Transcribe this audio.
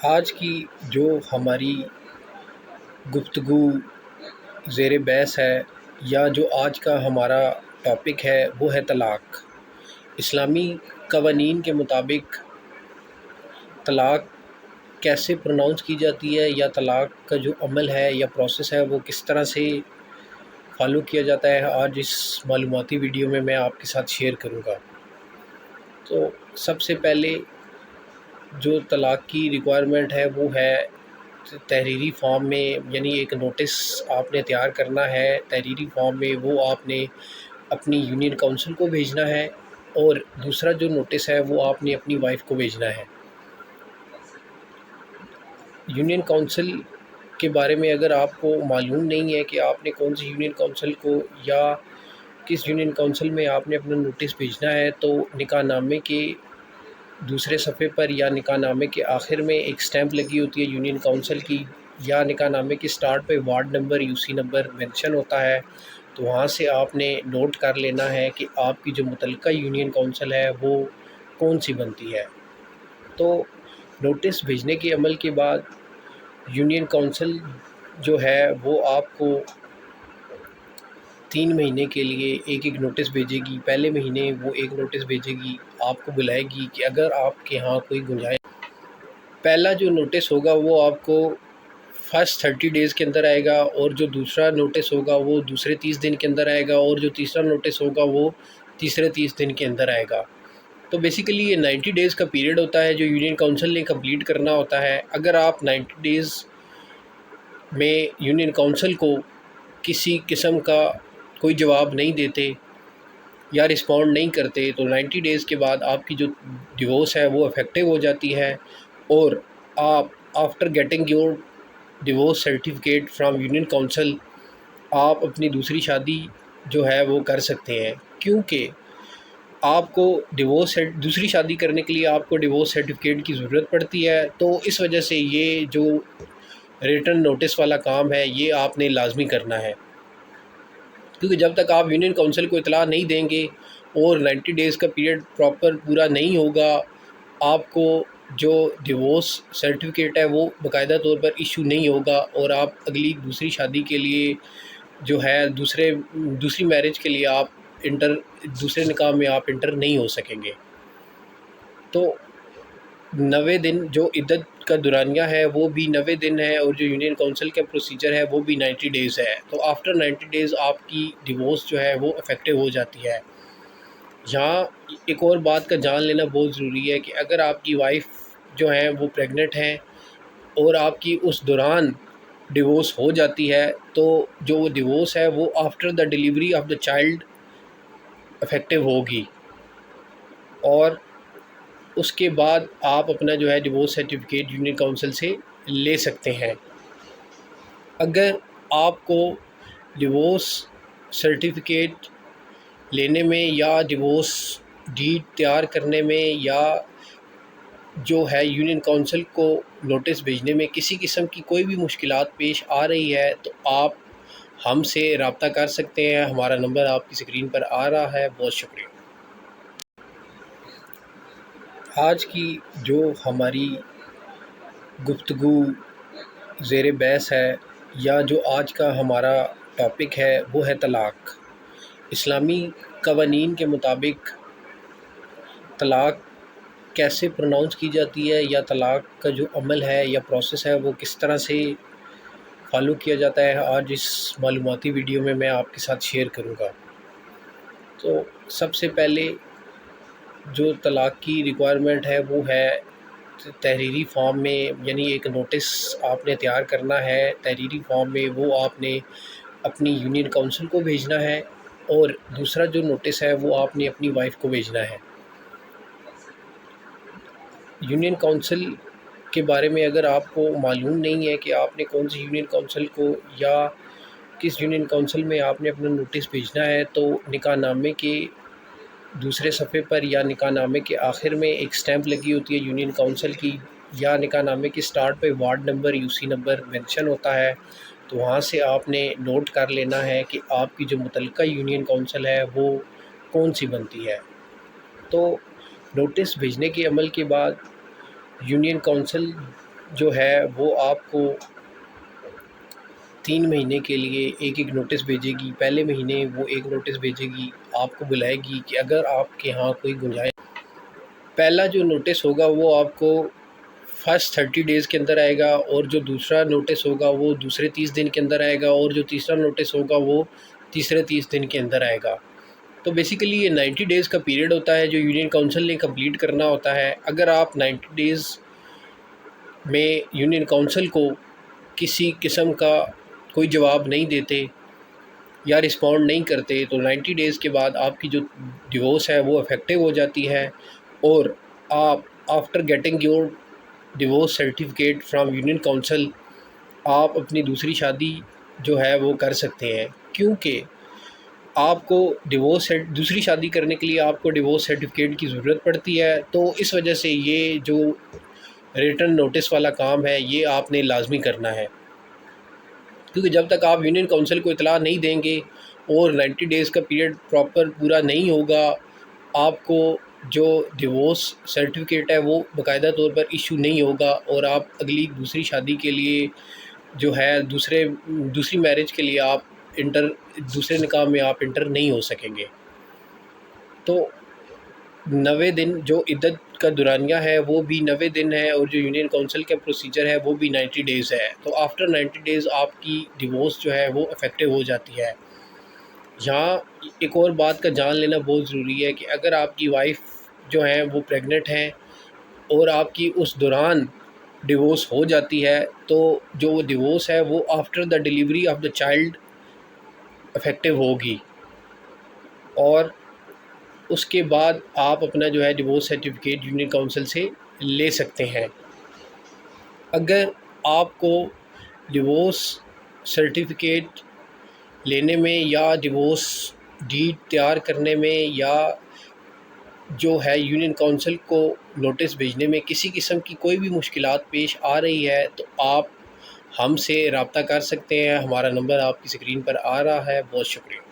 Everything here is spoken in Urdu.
آج کی جو ہماری گفتگو زیر بحث ہے یا جو آج کا ہمارا ٹاپک ہے وہ ہے طلاق۔ اسلامی قوانین کے مطابق طلاق کیسے پروناؤنس کی جاتی ہے یا طلاق کا جو عمل ہے یا پروسیس ہے وہ کس طرح سے فالو کیا جاتا ہے، آج اس معلوماتی ویڈیو میں آپ کے ساتھ شیئر کروں گا۔ تو سب سے پہلے جو طلاق کی ریکوائرمنٹ ہے وہ ہے تحریری فارم میں، یعنی ایک نوٹس آپ نے تیار کرنا ہے تحریری فارم میں، وہ آپ نے اپنی یونین کونسل کو بھیجنا ہے، اور دوسرا جو نوٹس ہے وہ آپ نے اپنی وائف کو بھیجنا ہے۔ یونین کونسل کے بارے میں اگر آپ کو معلوم نہیں ہے کہ آپ نے کون سی یونین کونسل کو یا کس یونین کونسل میں آپ نے اپنا نوٹس بھیجنا ہے، تو نکاح نامے کے دوسرے صفحے پر یا نکاح نامے کے آخر میں ایک سٹیمپ لگی ہوتی ہے یونین کونسل کی، یا نکاح نامے کے سٹارٹ پہ ward number Yossi number mention ہوتا ہے، تو وہاں سے آپ نے نوٹ کر لینا ہے کہ آپ کی جو متعلقہ یونین کونسل ہے وہ کون سی بنتی ہے۔ تو نوٹس بھیجنے کے عمل کے بعد یونین کونسل جو ہے وہ آپ کو 3 مہینے کے لیے ایک نوٹس بھیجے گی۔ پہلے مہینے وہ ایک نوٹس بھیجے گی، آپ کو بلائے گی کہ اگر آپ کے ہاں کوئی گنجائش، پہلا جو نوٹس ہوگا وہ آپ کو فرسٹ 30 ڈیز کے اندر آئے گا، اور جو دوسرا نوٹس ہوگا وہ دوسرے 30 دن کے اندر آئے گا، اور جو تیسرا نوٹس ہوگا وہ تیسرے 30 دن کے اندر آئے گا۔ تو بیسیکلی یہ 90 ڈیز کا پیریڈ ہوتا ہے جو یونین کونسل نے کمپلیٹ کرنا ہوتا ہے۔ اگر آپ 90 ڈیز میں یونین کونسل کو کسی قسم کا کوئی جواب نہیں دیتے یا رسپونڈ نہیں کرتے، تو 90 ڈیز کے بعد آپ کی جو ڈیورس ہے وہ افیکٹو ہو جاتی ہے، اور آپ after getting your divorce certificate from union council آپ اپنی دوسری شادی جو ہے وہ کر سکتے ہیں، کیونکہ آپ کو دوسری شادی کرنے کے لیے آپ کو ڈیورس سرٹیفکیٹ کی ضرورت پڑتی ہے۔ تو اس وجہ سے یہ جو ریٹرن نوٹس والا کام ہے یہ آپ نے لازمی کرنا ہے، کیونکہ جب تک آپ یونین کونسل کو اطلاع نہیں دیں گے اور 90 ڈیز کا پیریڈ پورا نہیں ہوگا، آپ کو جو ڈیورس سرٹیفکیٹ ہے وہ باقاعدہ طور پر ایشو نہیں ہوگا، اور آپ اگلی دوسری شادی کے لیے جو ہے دوسری میرج کے لیے آپ دوسرے نکاح میں آپ انٹر نہیں ہو سکیں گے۔ تو 90 دن جو عدت کا دورانیہ ہے وہ بھی 90 دن ہے، اور جو یونین کونسل کا پروسیجر ہے وہ بھی 90 ڈیز ہے۔ تو آفٹر 90 ڈیز آپ کی ڈیورس جو ہے وہ افیکٹو ہو جاتی ہے۔ یہاں ایک اور بات کا جان لینا بہت ضروری ہے کہ اگر آپ کی وائف جو ہیں وہ پریگننٹ ہیں اور آپ کی اس دوران ڈیورس ہو جاتی ہے، تو جو وہ ڈیورس ہے وہ after the delivery of the child effective ہوگی، اور اس کے بعد آپ اپنا جو ہے ڈیورس سرٹیفکیٹ یونین کونسل سے لے سکتے ہیں۔ اگر آپ کو ڈیورس سرٹیفکیٹ لینے میں یا ڈیورس ڈیڈ تیار کرنے میں یا جو ہے یونین کونسل کو نوٹس بھیجنے میں کسی قسم کی کوئی بھی مشکلات پیش آ رہی ہے، تو آپ ہم سے رابطہ کر سکتے ہیں۔ ہمارا نمبر آپ کی اسکرین پر آ رہا ہے۔ بہت شکریہ۔ آج کی جو ہماری گفتگو زیر بحث ہے یا جو آج کا ہمارا ٹاپک ہے وہ ہے طلاق۔ اسلامی قوانین کے مطابق طلاق کیسے پروناؤنس کی جاتی ہے یا طلاق کا جو عمل ہے یا پروسیس ہے وہ کس طرح سے فالو کیا جاتا ہے، آج اس معلوماتی ویڈیو میں آپ کے ساتھ شیئر کروں گا۔ تو سب سے پہلے جو طلاق کی ریکوائرمنٹ ہے وہ ہے تحریری فارم میں، یعنی ایک نوٹس آپ نے تیار کرنا ہے تحریری فارم میں، وہ آپ نے اپنی یونین کونسل کو بھیجنا ہے، اور دوسرا جو نوٹس ہے وہ آپ نے اپنی وائف کو بھیجنا ہے۔ یونین کونسل کے بارے میں اگر آپ کو معلوم نہیں ہے کہ آپ نے کون سی یونین کونسل کو یا کس یونین کونسل میں آپ نے اپنا نوٹس بھیجنا ہے، تو نکاح نامے کے دوسرے صفحے پر یا نکاح نامے کے آخر میں ایک سٹیمپ لگی ہوتی ہے یونین کونسل کی، یا نکاح نامے کے سٹارٹ پہ ward number Yossi number mention ہوتا ہے، تو وہاں سے آپ نے نوٹ کر لینا ہے کہ آپ کی جو متعلقہ یونین کونسل ہے وہ کون سی بنتی ہے۔ تو نوٹس بھیجنے کے عمل کے بعد یونین کونسل جو ہے وہ آپ کو 3 مہینے کے لیے ایک نوٹس بھیجے گی۔ پہلے مہینے وہ ایک نوٹس بھیجے گی، آپ کو بلائے گی کہ اگر آپ کے ہاں کوئی گنجائش، پہلا جو نوٹس ہوگا وہ آپ کو فرسٹ 30 ڈیز کے اندر آئے گا، اور جو دوسرا نوٹس ہوگا وہ دوسرے 30 دن کے اندر آئے گا، اور جو تیسرا نوٹس ہوگا وہ تیسرے 30 دن کے اندر آئے گا۔ تو بیسیکلی یہ 90 ڈیز کا پیریڈ ہوتا ہے جو یونین کونسل نے کمپلیٹ کرنا ہوتا ہے۔ اگر آپ 90 ڈیز میں یونین کونسل کو کسی قسم کا کوئی جواب نہیں دیتے یا رسپونڈ نہیں کرتے تو 90 ڈیز کے بعد آپ کی جو ڈیورس ہے وہ افیکٹو ہو جاتی ہے، اور آپ after getting your divorce certificate from union council آپ اپنی دوسری شادی جو ہے وہ کر سکتے ہیں، کیونکہ آپ کو دوسری شادی کرنے کے لیے آپ کو ڈیورس سرٹیفکیٹ کی ضرورت پڑتی ہے۔ تو اس وجہ سے یہ جو ریٹرن نوٹس والا کام ہے یہ آپ نے لازمی کرنا ہے، کیونکہ جب تک آپ یونین کونسل کو اطلاع نہیں دیں گے اور 90 ڈیز کا پیریڈ پراپر پورا نہیں ہوگا، آپ کو جو ڈیورس سرٹیفکیٹ ہے وہ باقاعدہ طور پر ایشو نہیں ہوگا، اور آپ اگلی دوسری شادی کے لیے جو ہے دوسری میرج کے لیے آپ دوسرے نکاح میں آپ انٹر نہیں ہو سکیں گے۔ تو 90 دن جو عدت کا دورانیہ ہے وہ بھی 90 دن ہے، اور جو یونین کونسل کا پروسیجر ہے وہ بھی 90 ڈیز ہے۔ تو آفٹر 90 ڈیز آپ کی ڈیورس جو ہے وہ افیکٹو ہو جاتی ہے۔ یہاں ایک اور بات کا جان لینا بہت ضروری ہے کہ اگر آپ کی وائف جو ہیں وہ پریگننٹ ہیں اور آپ کی اس دوران ڈیورس ہو جاتی ہے، تو جو وہ ڈیورس ہے وہ after the delivery of the child effective ہوگی، اور اس کے بعد آپ اپنا جو ہے ڈیورس سرٹیفکیٹ یونین کونسل سے لے سکتے ہیں۔ اگر آپ کو ڈیورس سرٹیفکیٹ لینے میں یا ڈیورس ڈیڈ تیار کرنے میں یا جو ہے یونین کونسل کو نوٹس بھیجنے میں کسی قسم کی کوئی بھی مشکلات پیش آ رہی ہے تو آپ ہم سے رابطہ کر سکتے ہیں۔ ہمارا نمبر آپ کی اسکرین پر آ رہا ہے۔ بہت شکریہ۔